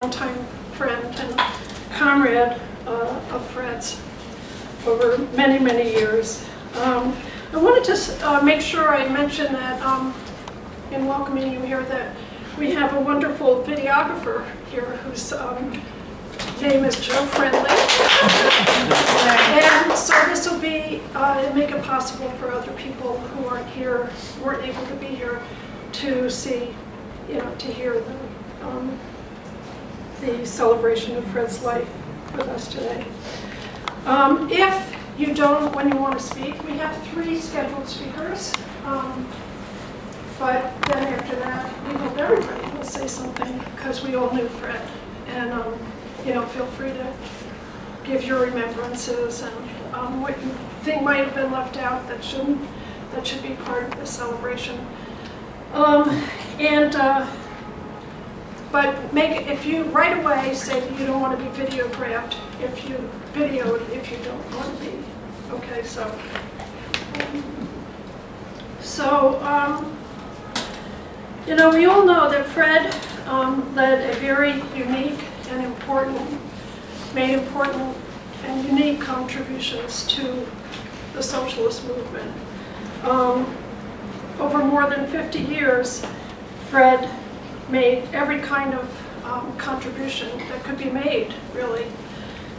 longtime friend and comrade of Fred's over many, many years. I wanted to make sure I mention that in welcoming you here that we have a wonderful videographer here whose name is Joe Friendly. And so this will be make it possible for other people who weren't able to be here to see, to hear the celebration of Fred's life with us today. If you don't, when you want to speak, we have 3 scheduled speakers. But then after that, we hope everybody will say something because we all knew Fred. And feel free to give your remembrances and what you think might have been left out that should be part of the celebration. But if you right away say that you don't want to be videographed, if you videoed, if you don't want to be. Okay, we all know that Fred led a very unique and made important and unique contributions to the socialist movement. Over more than 50 years, Fred made every kind of contribution that could be made, really,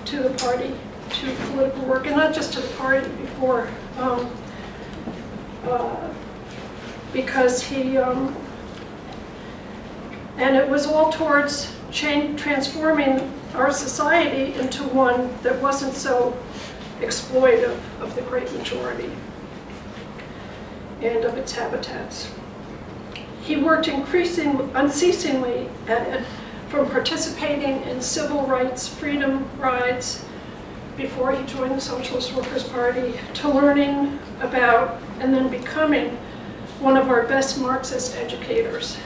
to the party, to political work, and not just to the party before, because he, and it was all towards transforming our society into one that wasn't so exploitive of the great majority and of its habitats. He worked unceasingly at it, from participating in civil rights freedom rides before he joined the Socialist Workers' Party, to learning about and then becoming one of our best Marxist educators,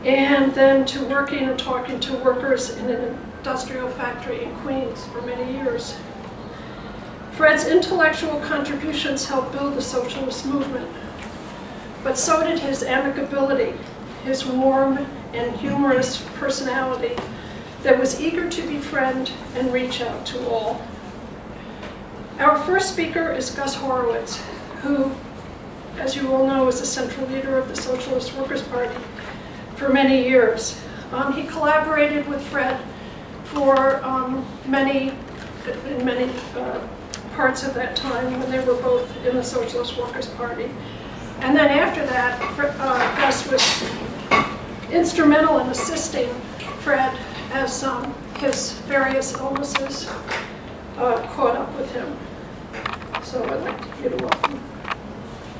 and then to working and talking to workers in an industrial factory in Queens for many years. Fred's intellectual contributions helped build the socialist movement, but so did his amicability, his warm and humorous personality that was eager to befriend and reach out to all. Our first speaker is Gus Horowitz, who, as you all know, is the central leader of the Socialist Workers' Party for many years. He collaborated with Fred for many parts of that time when they were both in the Socialist Workers' Party. And then after that, Gus was instrumental in assisting Fred as his various illnesses caught up with him. So I'd like you to welcome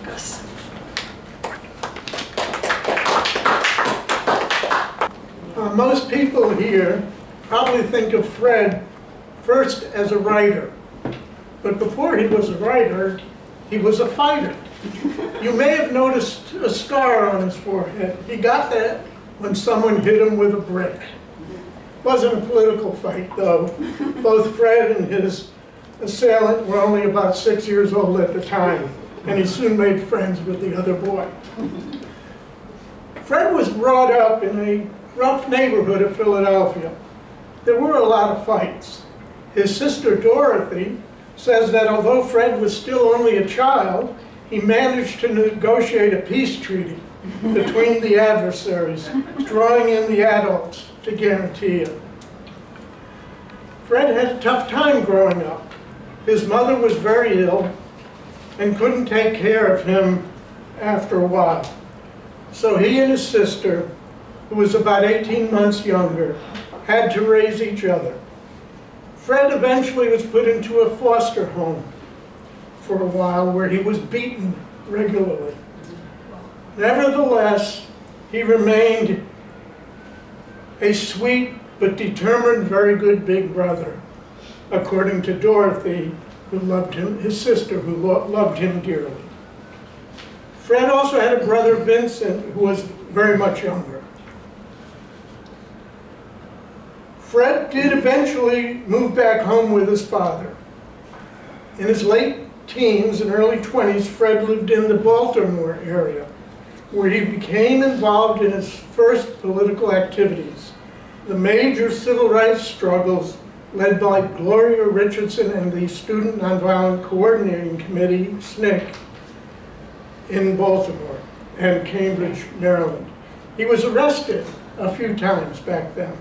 Gus. Most people here probably think of Fred first as a writer. But before he was a writer, he was a fighter. You may have noticed a scar on his forehead. He got that when someone hit him with a brick. It wasn't a political fight, though. Both Fred and his assailant were only about 6 years old at the time, and he soon made friends with the other boy. Fred was brought up in a rough neighborhood of Philadelphia. There were a lot of fights. His sister Dorothy says that although Fred was still only a child, he managed to negotiate a peace treaty between the adversaries, drawing in the adults to guarantee it. Fred had a tough time growing up. His mother was very ill and couldn't take care of him after a while. So he and his sister, who was about 18 months younger, had to raise each other. Fred eventually was put into a foster home for a while where he was beaten regularly. Nevertheless, he remained a sweet but determined, very good big brother, according to Dorothy, who loved him, his sister, who loved him dearly. Fred also had a brother, Vincent, who was very much younger. Fred did eventually move back home with his father. In his late teens and early 20s, Fred lived in the Baltimore area, where he became involved in his first political activities. the major civil rights struggles led by Gloria Richardson and the Student Nonviolent Coordinating Committee, SNCC, in Baltimore and Cambridge, Maryland. He was arrested a few times back then.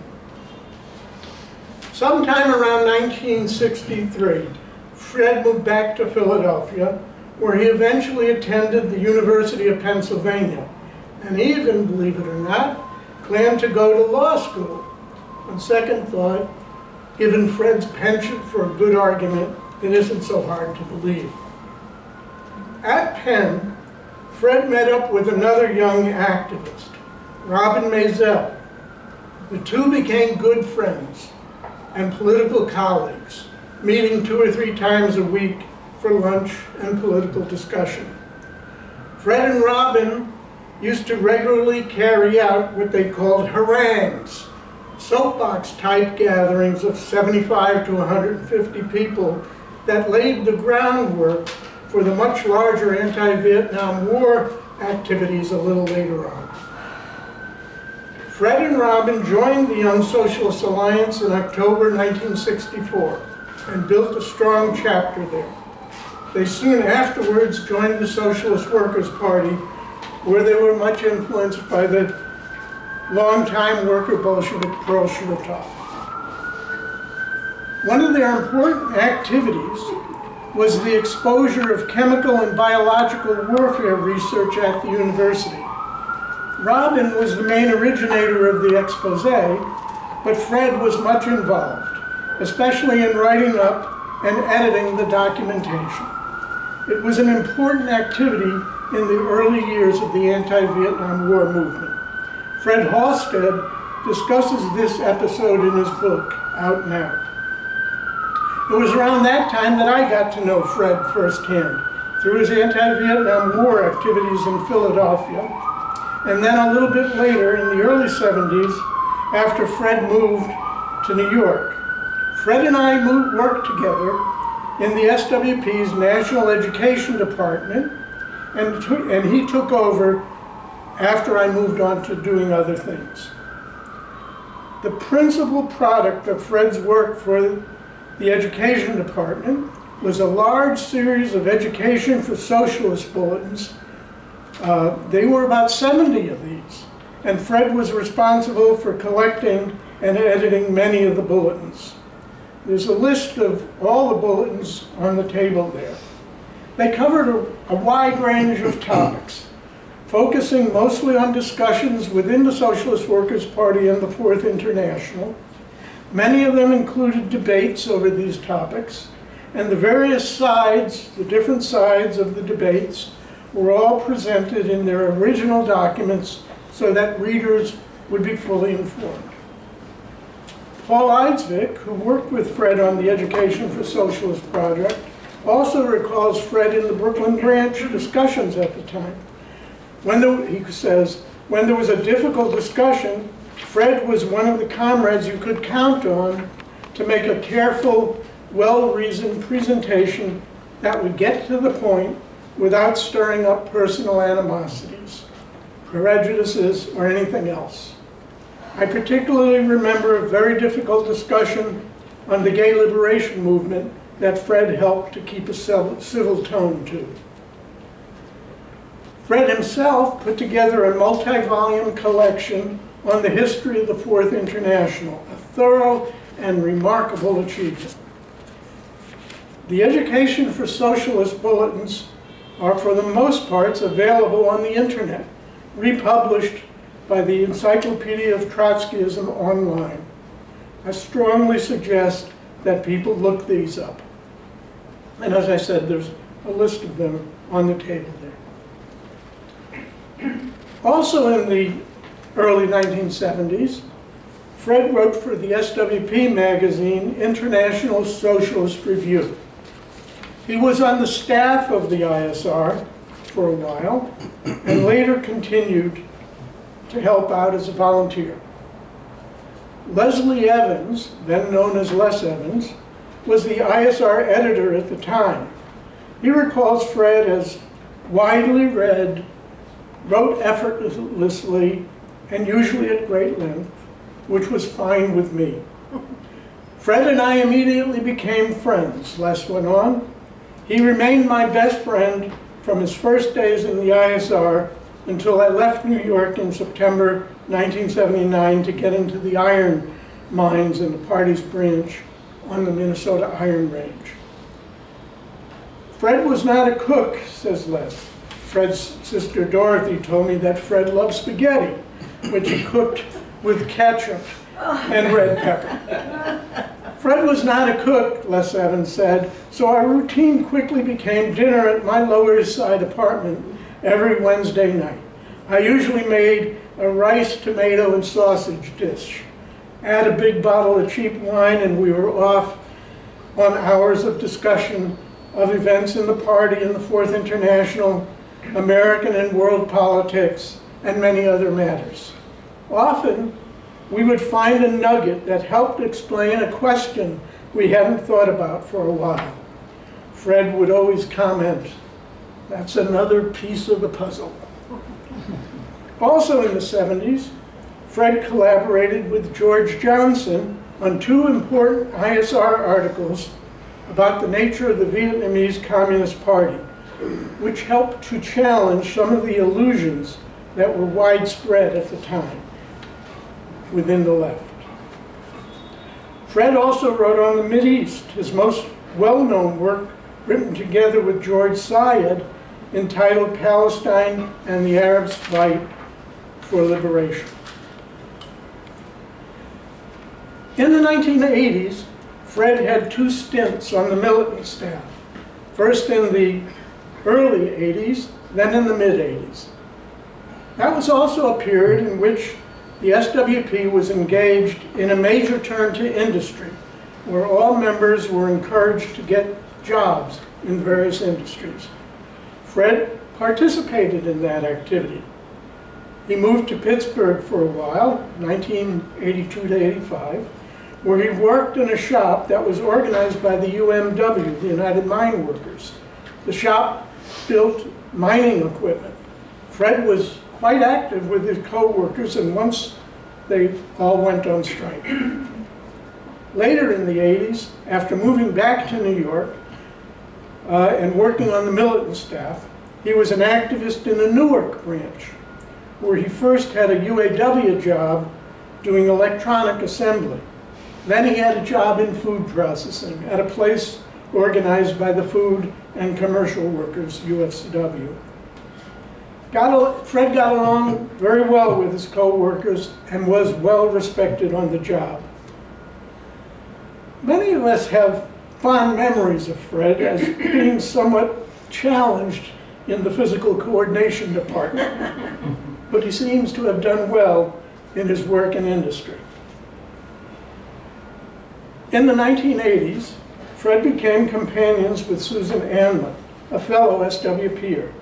Sometime around 1963, Fred moved back to Philadelphia, where he eventually attended the University of Pennsylvania, and even, believe it or not, planned to go to law school. On second thought, given Fred's penchant for a good argument, it isn't so hard to believe. At Penn, Fred met up with another young activist, Robin Maisel. The two became good friends and political colleagues, meeting 2 or 3 times a week for lunch and political discussion. Fred and Robin used to regularly carry out what they called harangues, soapbox-type gatherings of 75 to 150 people that laid the groundwork for the much larger anti-Vietnam War activities a little later on. Fred and Robin joined the Young Socialist Alliance in October 1964 and built a strong chapter there. They soon afterwards joined the Socialist Workers' Party, where they were much influenced by the longtime worker Bolshevik Pearl Shirotov. One of their important activities was the exposure of chemical and biological warfare research at the university. Robin was the main originator of the expose, but Fred was much involved, especially in writing up and editing the documentation. It was an important activity in the early years of the anti-Vietnam War movement. Fred Halstead discusses this episode in his book, Out Now. It was around that time that I got to know Fred firsthand, through his anti-Vietnam War activities in Philadelphia, and then a little bit later, in the early 70s, after Fred moved to New York. Fred and I worked together in the SWP's National Education Department, and he took over after I moved on to doing other things. The principal product of Fred's work for the Education Department was a large series of Education for Socialist bulletins. They were about 70 of these, and Fred was responsible for collecting and editing many of the bulletins. There's a list of all the bulletins on the table there. They covered a wide range of topics, focusing mostly on discussions within the Socialist Workers' Party and the Fourth International. Many of them included debates over these topics, and the various sides, the different sides of the debates, were all presented in their original documents so that readers would be fully informed. Paul Eidsvik, who worked with Fred on the Education for Socialist project, also recalls Fred in the Brooklyn branch discussions at the time. He says, when there was a difficult discussion, Fred was one of the comrades you could count on to make a careful, well-reasoned presentation that would get to the point without stirring up personal animosities, prejudices, or anything else. I particularly remember a very difficult discussion on the gay liberation movement that Fred helped to keep a civil tone to. Fred himself put together a multi-volume collection on the history of the Fourth International, a thorough and remarkable achievement. The Education for Socialist bulletins are, for the most part, available on the internet, republished by the Encyclopedia of Trotskyism online. I strongly suggest that people look these up. And as I said, there's a list of them on the table there. Also in the early 1970s, Fred wrote for the SWP magazine International Socialist Review. He was on the staff of the ISR for a while and later continued to help out as a volunteer. Leslie Evans, then known as Les Evans, was the ISR editor at the time. He recalls Fred as widely read, wrote effortlessly, and usually at great length, which was fine with me. Fred and I immediately became friends, Les went on. He remained my best friend from his first days in the ISR until I left New York in September 1979 to get into the iron mines in the party's branch on the Minnesota Iron Range. Fred was not a cook, says Les. Fred's sister Dorothy told me that Fred loved spaghetti, which he cooked with ketchup and red pepper. Fred was not a cook, Les Evans said, so our routine quickly became dinner at my Lower East Side apartment every Wednesday night. I usually made a rice, tomato, and sausage dish. Add a big bottle of cheap wine, and we were off on hours of discussion of events in the party and the Fourth International, American and world politics, and many other matters. Often, we would find a nugget that helped explain a question we hadn't thought about for a while. Fred would always comment, "That's another piece of the puzzle." Also in the 70s, Fred collaborated with George Johnson on 2 important ISR articles about the nature of the Vietnamese Communist Party, which helped to challenge some of the illusions that were widespread at the time within the left. Fred also wrote on the Mideast, his most well-known work written together with George Syed, entitled Palestine and the Arabs' Fight for Liberation. In the 1980s, Fred had 2 stints on the militant staff, first in the early 80s, then in the mid-80s. That was also a period in which the SWP was engaged in a major turn to industry, where all members were encouraged to get jobs in various industries. Fred participated in that activity. He moved to Pittsburgh for a while, 1982 to 85, where he worked in a shop that was organized by the UMW, the United Mine Workers. The shop built mining equipment. Fred was quite active with his co-workers, and once they all went on strike. Later in the 80s, after moving back to New York and working on the militant staff, he was an activist in the Newark branch, where he first had a UAW job doing electronic assembly. Then he had a job in food processing at a place organized by the Food and Commercial Workers, UFCW. Fred got along very well with his co-workers and was well respected on the job. Many of us have fond memories of Fred as being somewhat challenged in the physical coordination department, but he seems to have done well in his work in industry. In the 1980s, Fred became companions with Susan Anlin, a fellow SWPer.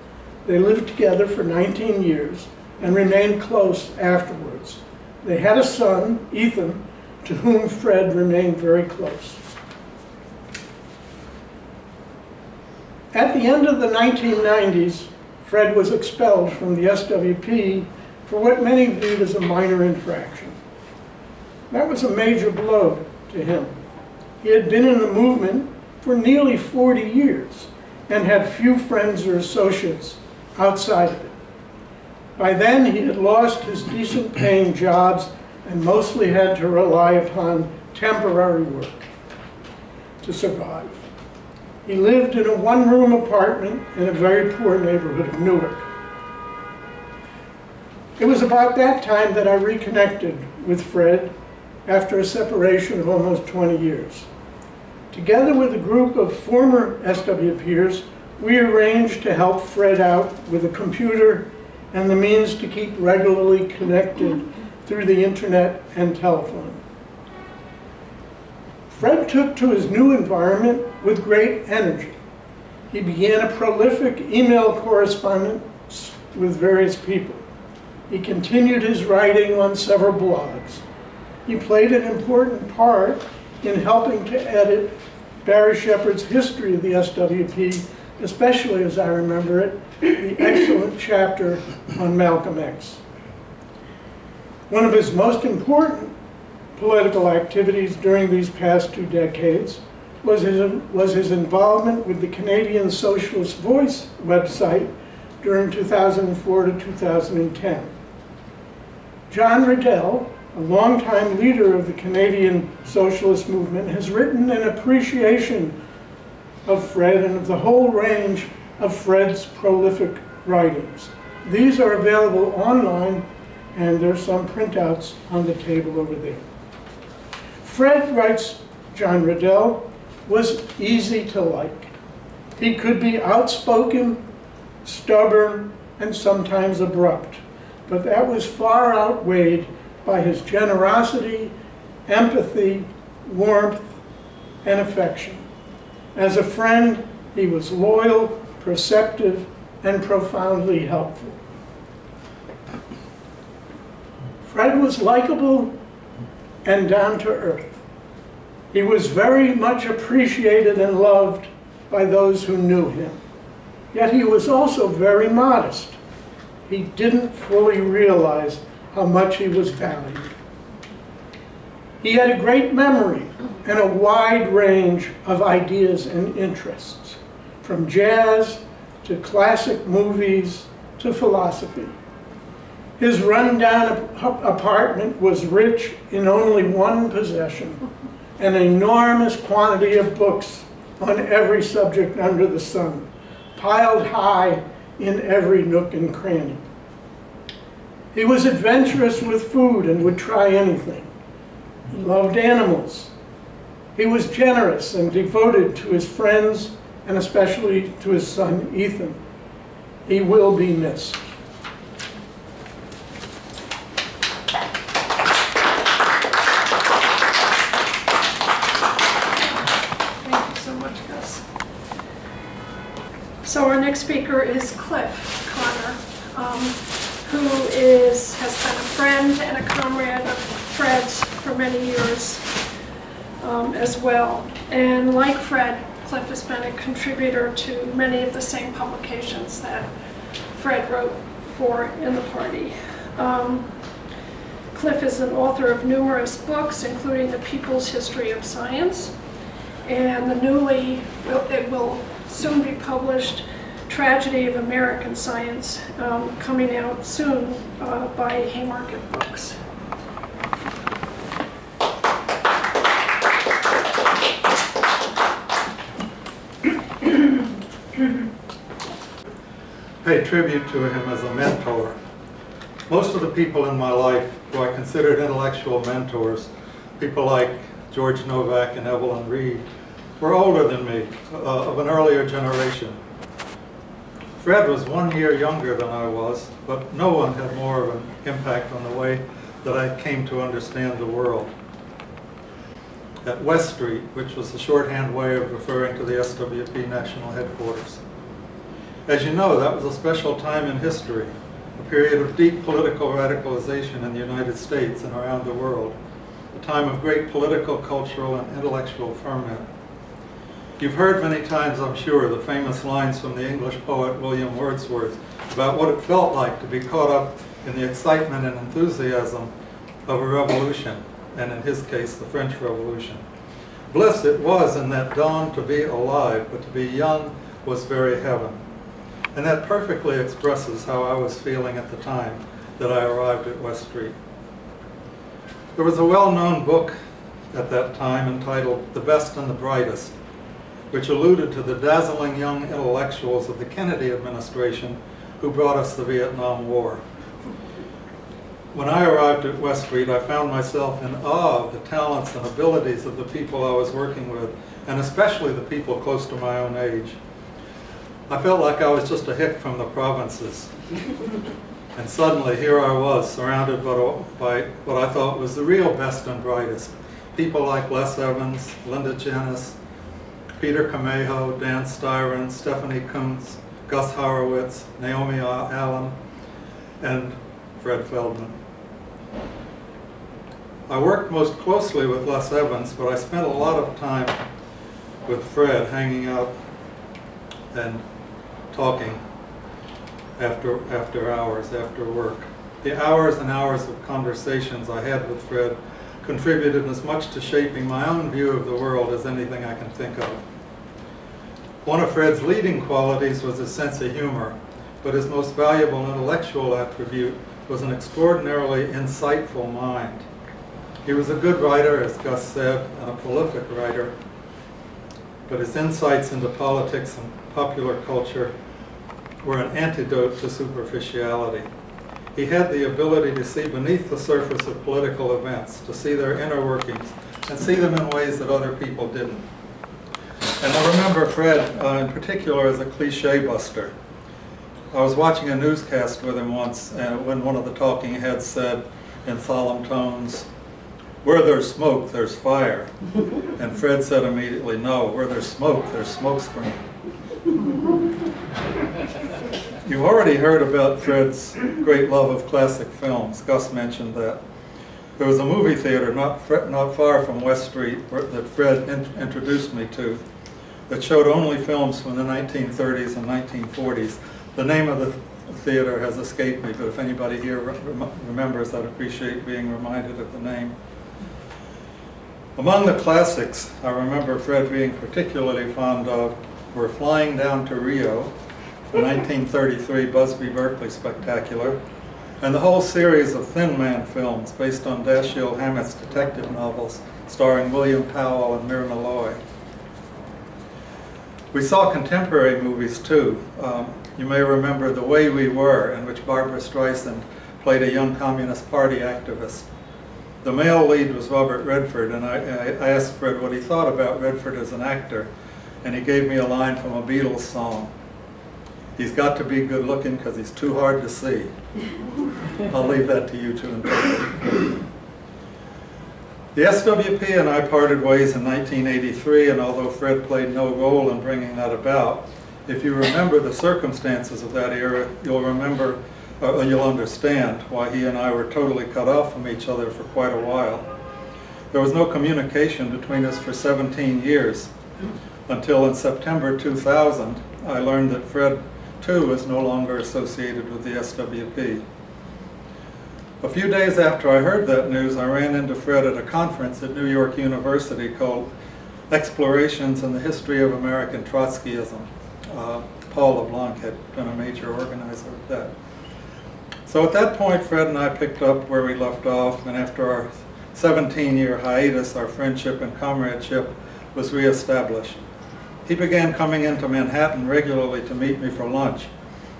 They lived together for 19 years and remained close afterwards. They had a son, Ethan, to whom Fred remained very close. At the end of the 1990s, Fred was expelled from the SWP for what many viewed as a minor infraction. That was a major blow to him. He had been in the movement for nearly 40 years and had few friends or associates outside of it. By then, he had lost his decent paying jobs and mostly had to rely upon temporary work to survive. He lived in a 1-room apartment in a very poor neighborhood of Newark. It was about that time that I reconnected with Fred after a separation of almost 20 years. Together with a group of former SWPers, we arranged to help Fred out with a computer and the means to keep regularly connected through the internet and telephone. Fred took to his new environment with great energy. He began a prolific email correspondence with various people. He continued his writing on several blogs. He played an important part in helping to edit Barry Shepherd's History of the SWP, especially as I remember it, the excellent chapter on Malcolm X. One of his most important political activities during these past 2 decades was his involvement with the Canadian Socialist Voice website during 2004 to 2010. John Riddell, a longtime leader of the Canadian Socialist movement, has written an appreciation of Fred and of the whole range of Fred's prolific writings. These are available online, and there's some printouts on the table over there. Fred, writes John Riddell, was easy to like. He could be outspoken, stubborn, and sometimes abrupt, but that was far outweighed by his generosity, empathy, warmth, and affection. As a friend, he was loyal, perceptive, and profoundly helpful. Fred was likable and down to earth. He was very much appreciated and loved by those who knew him. Yet he was also very modest. He didn't fully realize how much he was valued. He had a great memory and a wide range of ideas and interests, from jazz to classic movies to philosophy. His rundown apartment was rich in only one possession, an enormous quantity of books on every subject under the sun, piled high in every nook and cranny. He was adventurous with food and would try anything. He loved animals. He was generous and devoted to his friends, and especially to his son, Ethan. He will be missed. So our next speaker is Cliff Connor, who has been a friend and a comrade of Fred's for many years as well. And like Fred, Cliff has been a contributor to many of the same publications that Fred wrote for in the party. Cliff is an author of numerous books, including The People's History of Science, and it will soon be published, Tragedy of American Science, coming out soon by Haymarket Books. Pay tribute to him as a mentor. Most of the people in my life who I considered intellectual mentors, people like George Novak and Evelyn Reed, were older than me, of an earlier generation. Fred was 1 year younger than I was, but no one had more of an impact on the way that I came to understand the world. At West Street, which was the shorthand way of referring to the SWP national headquarters. As you know, that was a special time in history, a period of deep political radicalization in the United States and around the world, a time of great political, cultural, and intellectual ferment. You've heard many times, I'm sure, the famous lines from the English poet William Wordsworth about what it felt like to be caught up in the excitement and enthusiasm of a revolution, and in his case, the French Revolution. Bliss it was in that dawn to be alive, but to be young was very heaven. And that perfectly expresses how I was feeling at the time that I arrived at West Street. There was a well-known book at that time entitled The Best and the Brightest, which alluded to the dazzling young intellectuals of the Kennedy administration who brought us the Vietnam War. When I arrived at West Street, I found myself in awe of the talents and abilities of the people I was working with, and especially the people close to my own age. I felt like I was just a hick from the provinces. And suddenly here I was, surrounded by what I thought was the real best and brightest. People like Les Evans, Linda Janis, Peter Camejo, Dan Styron, Stephanie Kuntz, Gus Horowitz, Naomi Allen, and Fred Feldman. I worked most closely with Les Evans, but I spent a lot of time with Fred, hanging out and talking after hours, after work. The hours and hours of conversations I had with Fred contributed as much to shaping my own view of the world as anything I can think of. One of Fred's leading qualities was his sense of humor, but his most valuable intellectual attribute was an extraordinarily insightful mind. He was a good writer, as Gus said, and a prolific writer, but his insights into politics and popular culture were an antidote to superficiality. He had the ability to see beneath the surface of political events, to see their inner workings, and see them in ways that other people didn't. And I remember Fred, in particular, as a cliche buster. I was watching a newscast with him once, and when one of the talking heads said in solemn tones, "Where there's smoke, there's fire." And Fred said immediately, "No, where there's smoke, there's smoke screen." You've already heard about Fred's great love of classic films. Gus mentioned that. There was a movie theater not far from West Street that Fred introduced me to that showed only films from the 1930s and 1940s. The name of the theater has escaped me, but if anybody here remembers, I'd appreciate being reminded of the name. Among the classics I remember Fred being particularly fond of were Flying Down to Rio, the 1933 Busby Berkeley spectacular, and the whole series of Thin Man films based on Dashiell Hammett's detective novels starring William Powell and Myrna Loy. We saw contemporary movies too. You may remember The Way We Were, in which Barbara Streisand played a young Communist Party activist. The male lead was Robert Redford, and I asked Fred what he thought about Redford as an actor, and he gave me a line from a Beatles song. "He's got to be good looking because he's too hard to see." I'll leave that to you to interpret. The SWP and I parted ways in 1983, and although Fred played no role in bringing that about, if you remember the circumstances of that era, you'll understand why he and I were totally cut off from each other for quite a while. There was no communication between us for 17 years, until in September 2000, I learned that Fred, too, was no longer associated with the SWP. A few days after I heard that news, I ran into Fred at a conference at New York University called Explorations in the History of American Trotskyism. Paul LeBlanc had been a major organizer of that. So at that point, Fred and I picked up where we left off, and after our 17-year hiatus, our friendship and comradeship was reestablished. He began coming into Manhattan regularly to meet me for lunch,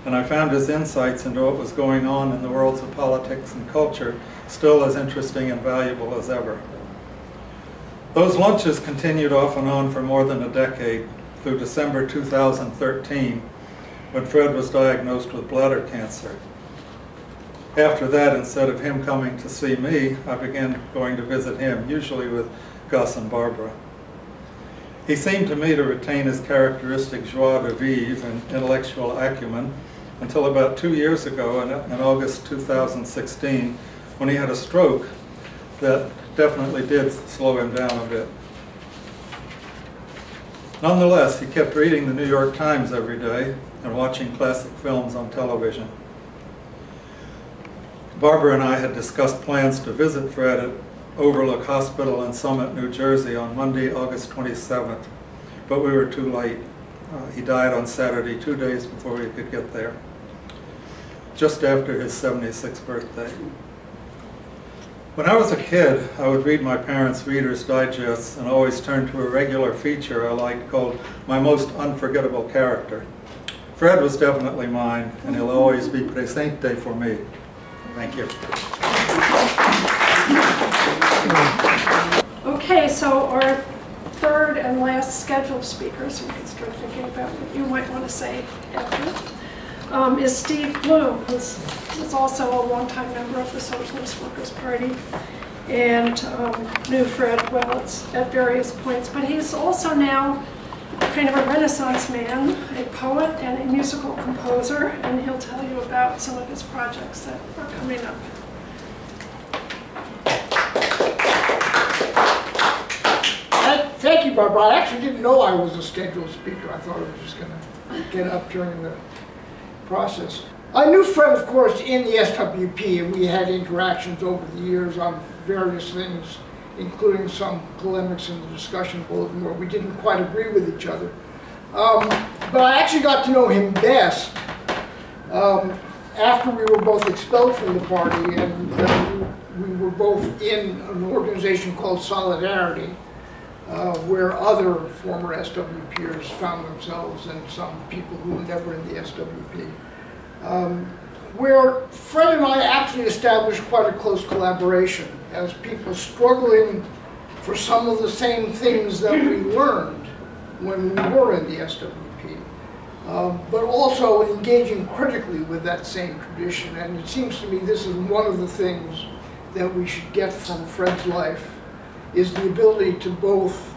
and I found his insights into what was going on in the worlds of politics and culture still as interesting and valuable as ever. Those lunches continued off and on for more than a decade, through December 2013, when Fred was diagnosed with bladder cancer. After that, instead of him coming to see me, I began going to visit him, usually with Gus and Barbara. He seemed to me to retain his characteristic joie de vivre and intellectual acumen until about 2 years ago, in August 2016, when he had a stroke that definitely did slow him down a bit. Nonetheless, he kept reading the New York Times every day and watching classic films on television. Barbara and I had discussed plans to visit Fred at Overlook Hospital in Summit, New Jersey on Monday, August 27th, but we were too late. He died on Saturday, 2 days before we could get there, just after his 76th birthday. When I was a kid, I would read my parents' Reader's Digests and always turn to a regular feature I liked called My Most Unforgettable Character. Fred was definitely mine, and he'll always be presente for me. Thank you. Okay, so our third and last scheduled speaker, so we can start thinking about what you might want to say after, is Steve Bloom, who's also a longtime member of the Socialist Workers' Party and knew Fred well at various points. But he's also now kind of a Renaissance man, a poet and a musical composer, and he'll tell you about some of his projects that are coming up. Thank you, Barbara. I actually didn't know I was a scheduled speaker. I thought I was just going to get up during the process. I knew Fred, of course, in the SWP, and we had interactions over the years on various things. including some polemics in the discussion bulletin where we didn't quite agree with each other. But I actually got to know him best after we were both expelled from the party, and we were both in an organization called Solidarity, where other former SWPers found themselves, and some people who were never in the SWP. Where Fred and I actually established quite a close collaboration as people struggling for some of the same things that we learned when we were in the SWP, but also engaging critically with that same tradition. And it seems to me this is one of the things that we should get from Fred's life, is the ability to both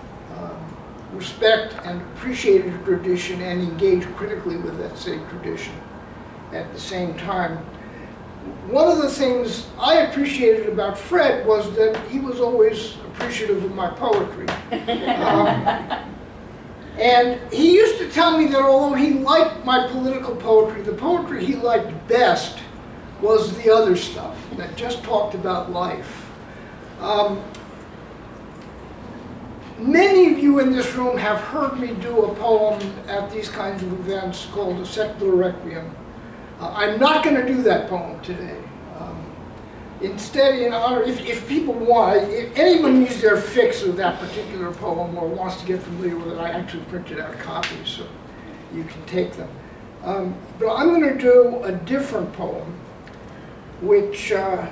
respect and appreciate a tradition and engage critically with that same tradition at the same time. One of the things I appreciated about Fred was that he was always appreciative of my poetry. And he used to tell me that although he liked my political poetry, the poetry he liked best was the other stuff that just talked about life. Many of you in this room have heard me do a poem at these kinds of events called a secular requiem. I'm not going to do that poem today. Instead, in honor, if people want, if anyone needs their fix of that particular poem or wants to get familiar with it, I actually printed out copies so you can take them. But I'm going to do a different poem, which I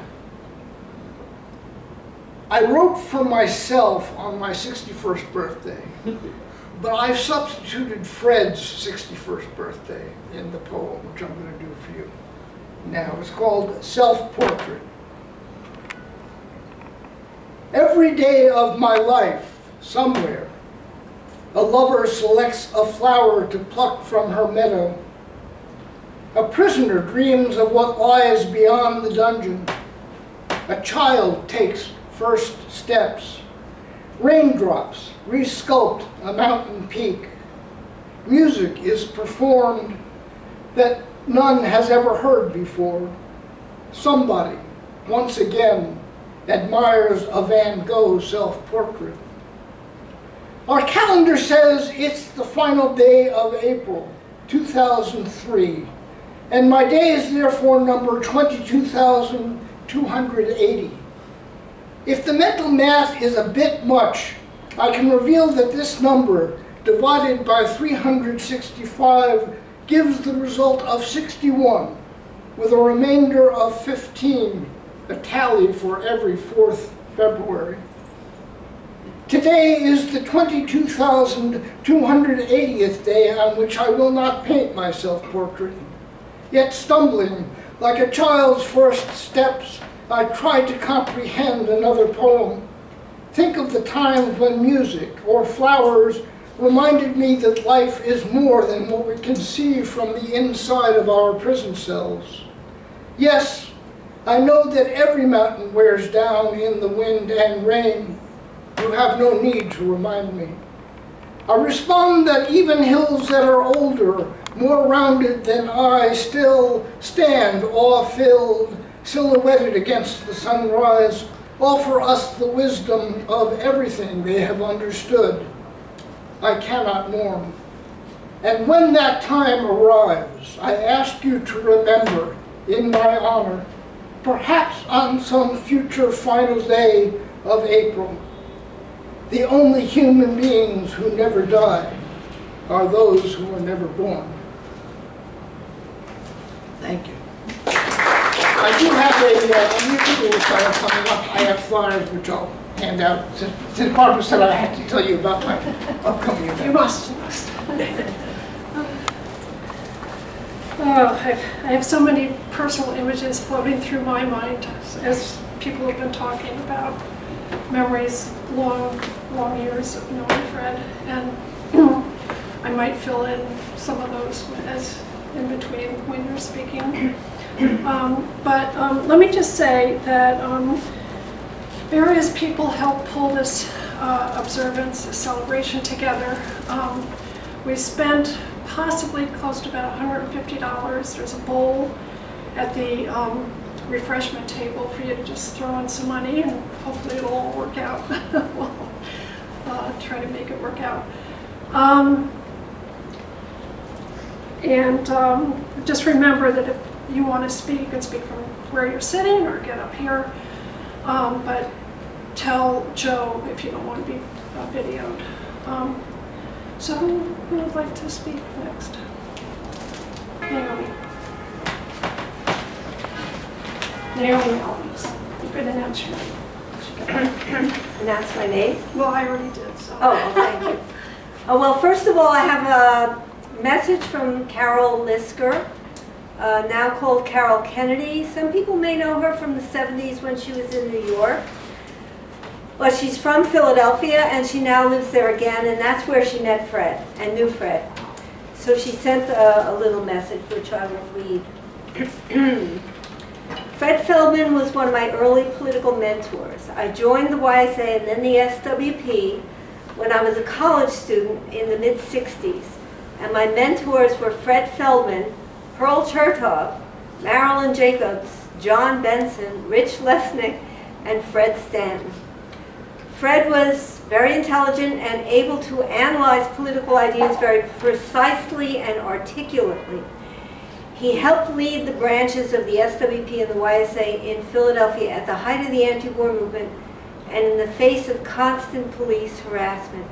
wrote for myself on my 61st birthday, but I've substituted Fred's 61st birthday in the poem, which I'm going to do for you now. It's called Self-Portrait. Every day of my life, somewhere, a lover selects a flower to pluck from her meadow. A prisoner dreams of what lies beyond the dungeon. A child takes first steps. Raindrops resculpt a mountain peak. Music is performed that none has ever heard before. Somebody, once again, admires a Van Gogh self-portrait. Our calendar says it's the final day of April, 2003, and my day is therefore number 22,280. If the mental math is a bit much, I can reveal that this number, divided by 365, gives the result of 61, with a remainder of 15, a tally for every 4th February. Today is the 22,280th day on which I will not paint my self-portrait. Yet stumbling, like a child's first steps, I tried to comprehend another poem. Think of the times when music or flowers reminded me that life is more than what we can see from the inside of our prison cells. Yes, I know that every mountain wears down in the wind and rain. You have no need to remind me. I respond that even hills that are older, more rounded than I, still stand awe-filled, silhouetted against the sunrise, offer us the wisdom of everything they have understood. I cannot mourn. And when that time arrives, I ask you to remember, in my honor, perhaps on some future final day of April, the only human beings who never die are those who were never born. Thank you. I do have a musical recital coming up. I have flyers which I'll hand out. Since Barbara said I had to tell you about my upcoming event. You must. Oh, I have so many personal images floating through my mind as people have been talking about memories, long years of knowing Fred, and I might fill in some of those as in between when you're speaking. But let me just say that various people helped pull this observance, this celebration together. We spent possibly close to about $150. There's a bowl at the refreshment table for you to just throw in some money, and hopefully it'll all work out. We'll try to make it work out. Just remember that if you want to speak, you can speak from where you're sitting or get up here. But tell Joe if you don't want to be videoed. So who would like to speak next? Naomi. Naomi Elvis. You could announce your name. Announce my name? Well, I already did, so. Oh, well, thank you. Well, first of all, I have a message from Carol Lisker, now called Carol Kennedy. Some people may know her from the 70s when she was in New York. But she's from Philadelphia, and she now lives there again, and that's where she met Fred and knew Fred. So she sent a little message, which I will read. Fred Feldman was one of my early political mentors. I joined the YSA and then the SWP when I was a college student in the mid-60s. And my mentors were Fred Feldman, Pearl Chertoff, Marilyn Jacobs, John Benson, Rich Lesnick, and Fred Stanton. Fred was very intelligent and able to analyze political ideas very precisely and articulately. He helped lead the branches of the SWP and the YSA in Philadelphia at the height of the anti-war movement and in the face of constant police harassment.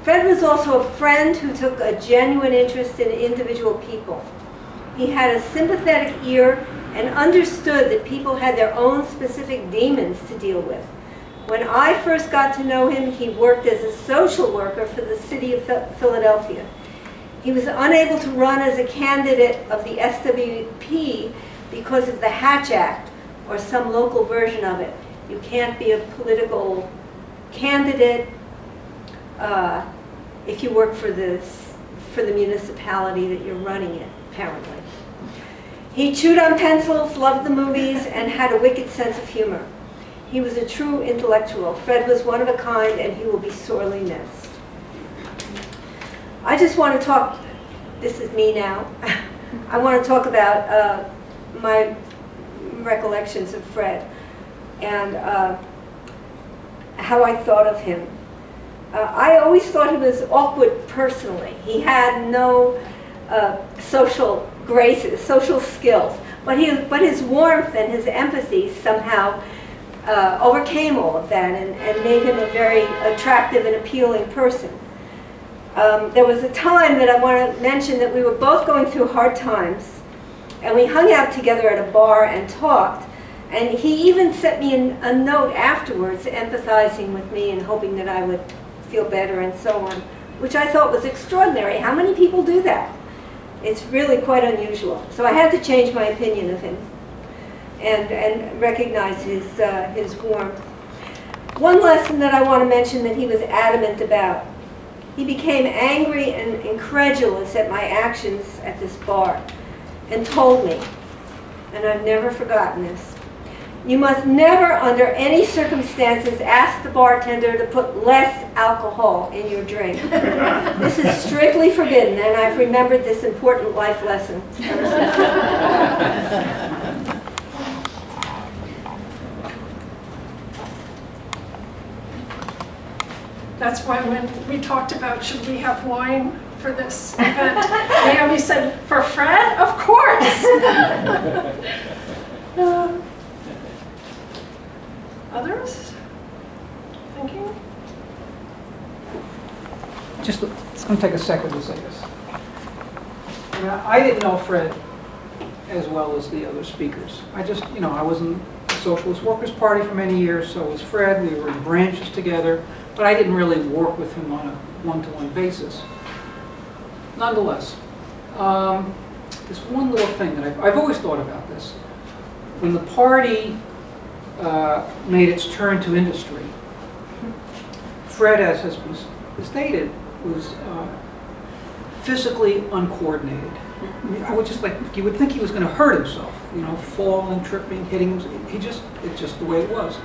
Fred was also a friend who took a genuine interest in individual people. He had a sympathetic ear and understood that people had their own specific demons to deal with. When I first got to know him, he worked as a social worker for the city of Philadelphia. He was unable to run as a candidate of the SWP because of the Hatch Act, or some local version of it. You can't be a political candidate if you work for the municipality that you're running in, apparently. He chewed on pencils, loved the movies, and had a wicked sense of humor. He was a true intellectual. Fred was one of a kind, and he will be sorely missed. I just want to talk, this is me now, I want to talk about my recollections of Fred and how I thought of him. I always thought he was awkward personally. He had no social graces, social skills, but his warmth and his empathy somehow overcame all of that and made him a very attractive and appealing person. There was a time that I want to mention that we were both going through hard times, and we hung out together at a bar and talked, and he even sent me a note afterwards empathizing with me and hoping that I would feel better and so on, which I thought was extraordinary. How many people do that? It's really quite unusual. So I had to change my opinion of him and recognize his warmth. One lesson that I want to mention that he was adamant about. He became angry and incredulous at my actions at this bar and told me, and I've never forgotten this, you must never under any circumstances ask the bartender to put less alcohol in your drink. This is strictly forbidden, and I've remembered this important life lesson ever since. That's why when we talked about should we have wine for this event, Naomi said, for Fred? Of course! Others? Thinking? Just, it's going to take a second to say this. I didn't know Fred as well as the other speakers. I just, I was in the Socialist Workers' Party for many years, so was Fred. We were in branches together, but I didn't really work with him on a one-to-one basis. Nonetheless, this one little thing that I've always thought about this. When the party made its turn to industry, Fred, as has been stated, was physically uncoordinated. I mean, I would just you would think he was going to hurt himself, falling, tripping, hitting him. It's just the way it was.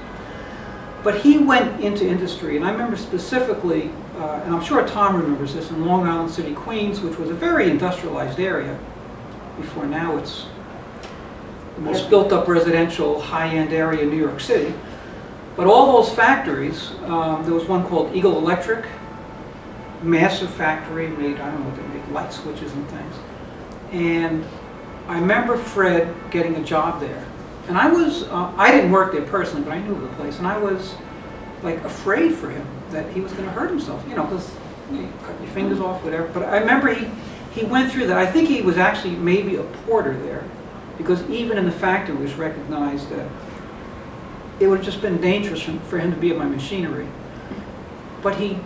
But he went into industry, and I remember specifically, and I'm sure Tom remembers this, in Long Island City, Queens, which was a very industrialized area before now it's the most built-up residential high-end area in New York City. But all those factories, there was one called Eagle Electric, massive factory, made, I don't know what they made, light switches and things. And I remember Fred getting a job there. And I was, I didn't work there personally, but I knew the place. And I was like afraid for him that he was going to hurt himself, you know, because you cut your fingers off, whatever. But I remember he went through that. I think he was actually maybe a porter there, because even in the factory it was recognized that it would have just been dangerous for him to be at my machinery. But he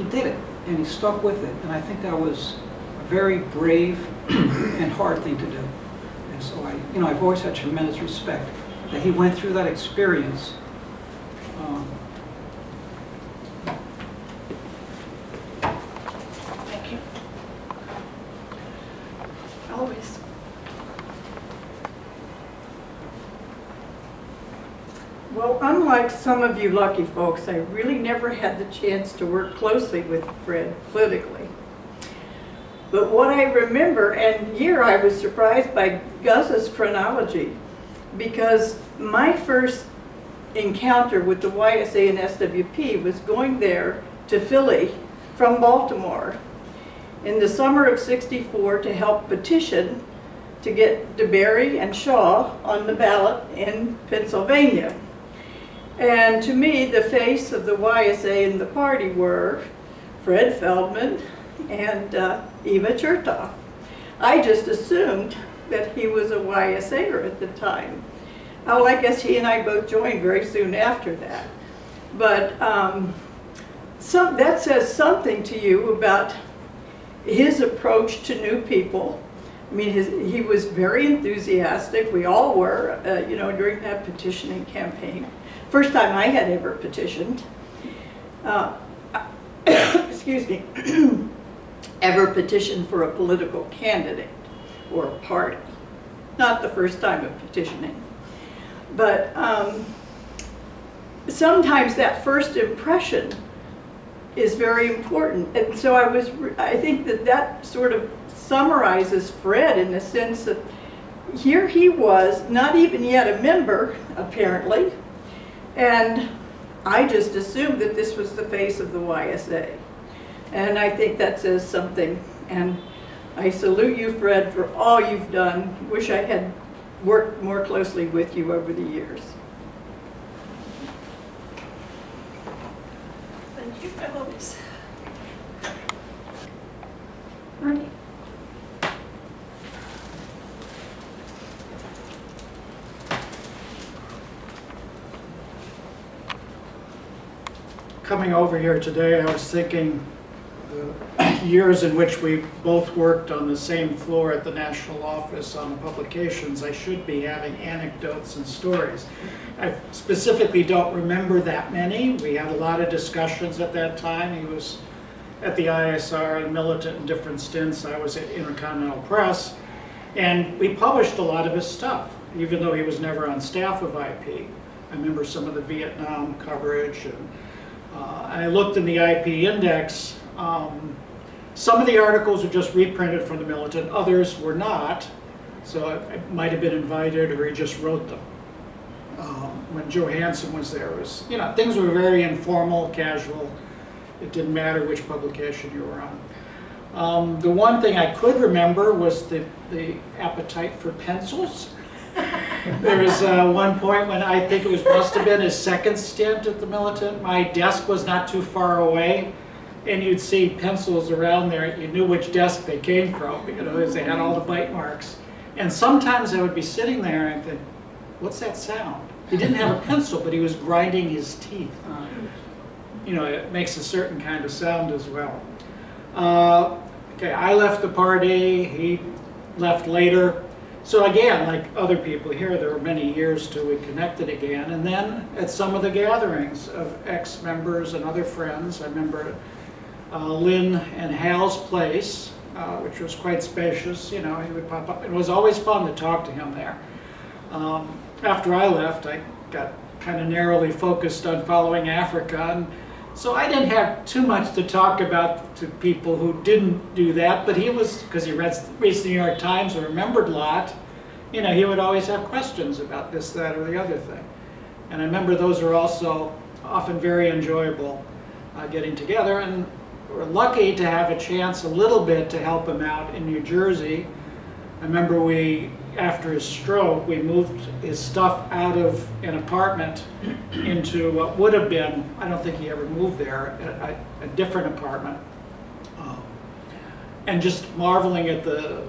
did it, and he stuck with it. And I think that was a very brave and hard thing to do. And so I've always had tremendous respect that he went through that experience. Thank you. Always. Well, unlike some of you lucky folks, I really never had the chance to work closely with Fred politically. But what I remember, and here I was surprised by Gus's chronology, because my first encounter with the YSA and SWP was going there to Philly from Baltimore in the summer of '64 to help petition to get DeBerry and Shaw on the ballot in Pennsylvania. And to me, the face of the YSA and the party were Fred Feldman and Eva Chertoff. I just assumed that he was a YSAer at the time. Well, I guess he and I both joined very soon after that. But that says something to you about his approach to new people. I mean, he was very enthusiastic. We all were, you know, during that petitioning campaign. First time I had ever petitioned, excuse me, ever petitioned for a political candidate or a party. Not the first time of petitioning. But sometimes that first impression is very important. And so I think that sort of summarizes Fred in the sense that here he was, not even yet a member, apparently, and I just assumed that this was the face of the YSA. And I think that says something. And I salute you, Fred, for all you've done. Wish I had worked more closely with you over the years. Thank you, Eloise. Ernie. Coming over here today, I was thinking the years in which we both worked on the same floor at the National Office on publications, I should be having anecdotes and stories. I specifically don't remember that many. We had a lot of discussions at that time. He was at the ISR and militant in different stints. I was at Intercontinental Press. And we published a lot of his stuff, even though he was never on staff of IP. I remember some of the Vietnam coverage, and I looked in the IP index. Some of the articles were just reprinted from the militant, others were not. So it might have been invited, or he just wrote them. When Johansson was there, things were very informal, casual. It didn't matter which publication you were on. The one thing I could remember was the appetite for pencils. There was one point when I think it must have been his second stint at the militant. My desk was not too far away, and you'd see pencils around there. You knew which desk they came from, because they had all the bite marks. And sometimes I would be sitting there and think, what's that sound? He didn't have a pencil, but he was grinding his teeth. It makes a certain kind of sound as well. Okay, I left the party, he left later. So again, like other people here, there were many years till we connected again. And then at some of the gatherings of ex-members and other friends, I remember Lynn and Hal's place, which was quite spacious. He would pop up. It was always fun to talk to him there. After I left, I got kind of narrowly focused on following Africa. And so I didn't have too much to talk about to people who didn't do that, but he was, because he reads the New York Times and remembered a lot, you know, he would always have questions about this, that, or the other thing. And I remember those are also often very enjoyable getting together. And we're lucky to have a chance a little bit to help him out in New Jersey. I remember after his stroke, we moved his stuff out of an apartment into what would have been, I don't think he ever moved there, a different apartment. And just marveling at the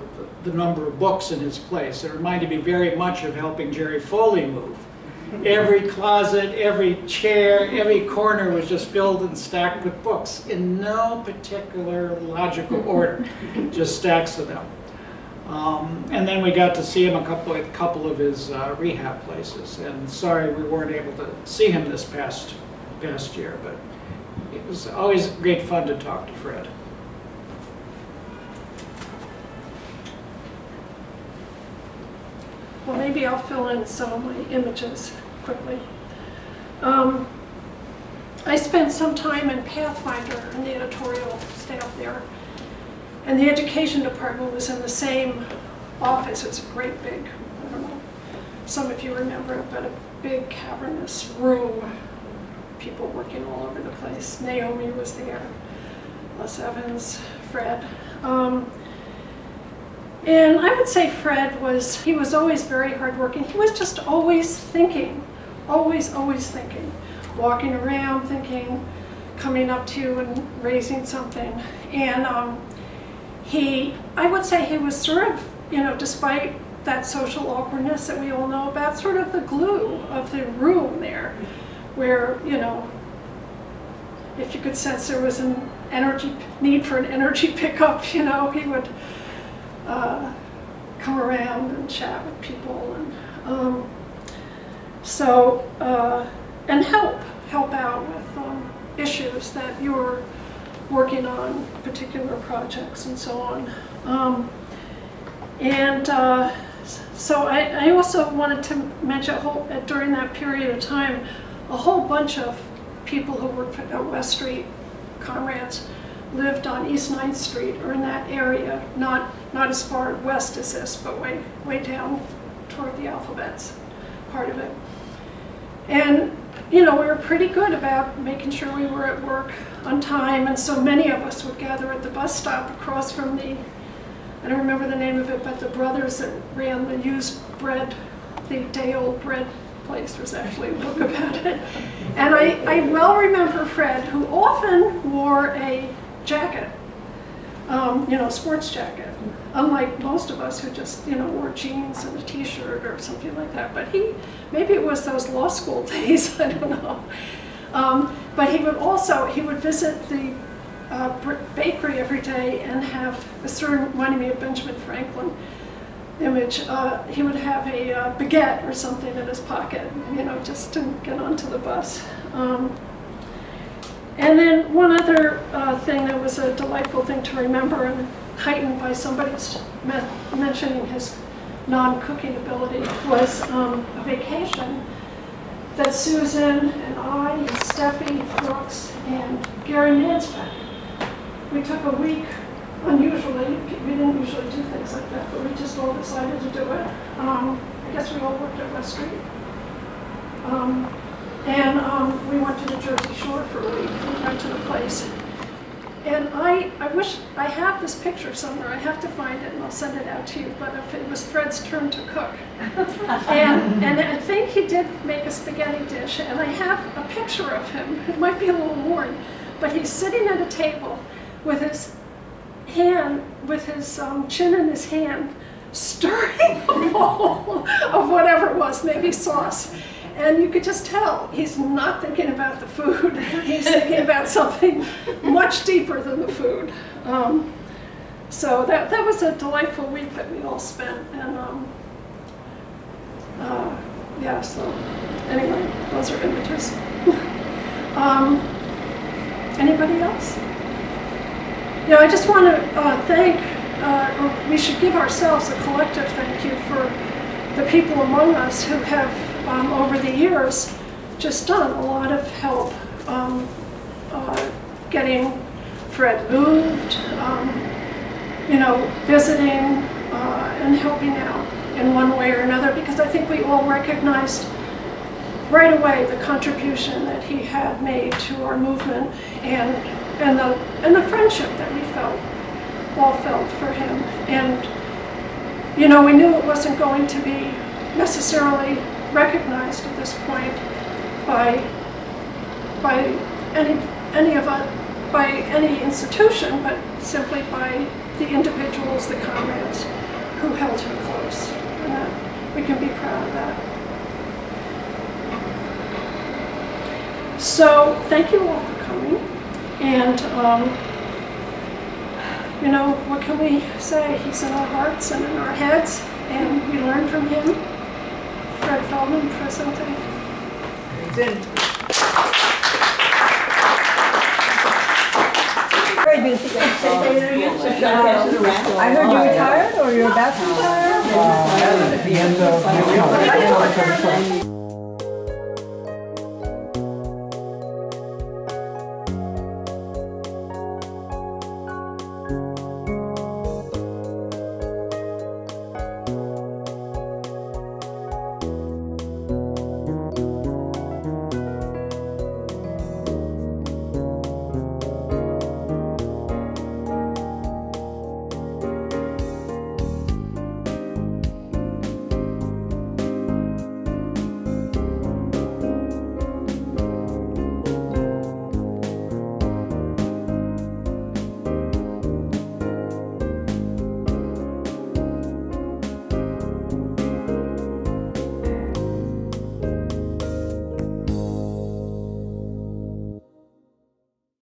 number of books in his place. It reminded me very much of helping Jerry Foley move. Every closet, every chair, every corner was just filled and stacked with books in no particular logical order, just stacks of them. And then we got to see him a couple of his rehab places. And sorry we weren't able to see him this past year, but it was always great fun to talk to Fred. Well, maybe I'll fill in some of my images quickly. I spent some time in Pathfinder in the editorial staff there. And the education department was in the same office. It's a great big, I don't know, some of you remember it, but a big cavernous room. People working all over the place. Naomi was there, Les Evans, Fred. And I would say Fred he was always very hardworking. He was just always thinking, always thinking. Walking around thinking, coming up to you and raising something. And I would say he was sort of, you know, despite that social awkwardness that we all know about, sort of the glue of the room there, where, you know, if you could sense there was an need for an energy pickup, you know, he would come around and chat with people and and help out with issues that you were working on, particular projects and so on. So I also wanted to mention during that period of time, a whole bunch of people who worked at West Street, comrades, lived on East 9th Street or in that area, not as far west as this, but way down toward the Alphabets part of it. And you know, we were pretty good about making sure we were at work on time, and so many of us would gather at the bus stop across from I don't remember the name of it, but the brothers that ran the used bread, the day-old bread place. There's actually a book about it. And I well remember Fred, who often wore a jacket, you know, sports jacket, unlike most of us who just, you know, wore jeans and a t-shirt or something like that. But maybe it was those law school days, I don't know. But he would visit the bakery every day and have, this sort of reminded me of Benjamin Franklin image, he would have a baguette or something in his pocket, you know, just to get onto the bus. And then one other thing that was a delightful thing to remember, and heightened by somebody's mentioning his non-cooking ability, was a vacation that Susan and I and Steffi Brooks and Gary Mansbeck, we took a week. Unusually, we didn't usually do things like that, but we just all decided to do it. I guess we all worked at West Street. We went to the Jersey Shore for a week and went to the place. And I wish I have this picture somewhere. I have to find it and I'll send it out to you. But if it was Fred's turn to cook. and I think he did make a spaghetti dish. And I have a picture of him. It might be a little worn. But he's sitting at a table with his hand, with his chin in his hand, stirring a bowl of whatever it was, maybe sauce. And you could just tell he's not thinking about the food. He's thinking about something much deeper than the food. So that was a delightful week that we all spent. And yeah, so anyway, those are images. Anybody else? Yeah, I just want to thank, or we should give ourselves a collective thank you for the people among us who have, over the years, just done a lot of help getting Fred moved, you know, visiting and helping out in one way or another, because I think we all recognized right away the contribution that he had made to our movement and the friendship that we all felt for him. And you know, we knew it wasn't going to be necessarily recognized at this point by any institution, but simply by the individuals, the comrades who held him close. And that we can be proud of that. So thank you all for coming. And you know, what can we say? He's in our hearts and in our heads, and we learn from him. Fred Feldman, presente. I heard you retired, or you're about to retire? At the end of